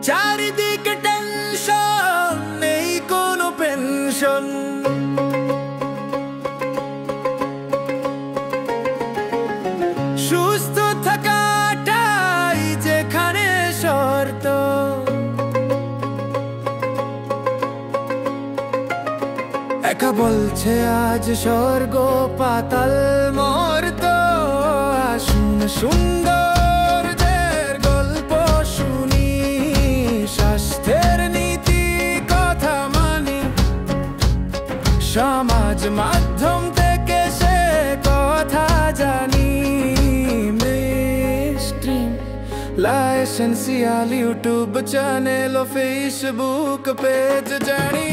চারিদিকে টেনশন, নেই কোনো পেনশন। সুস্থ থাকাটাই যেখানে শর্ত, একা বলছে আজ স্বর্গ পাতাল মর্ত। আসুন সৌন্দর্যের গল্প শুনি, স্বাস্থ্যের নীতি কথা মানি, সমাজ মাধ্যম থেকে সে কথা জানি। মেইনস্ট্রিম লাইসেন্সিয়াল ইউটিউব চ্যানেল ও ফেসবুক পেজ জানি।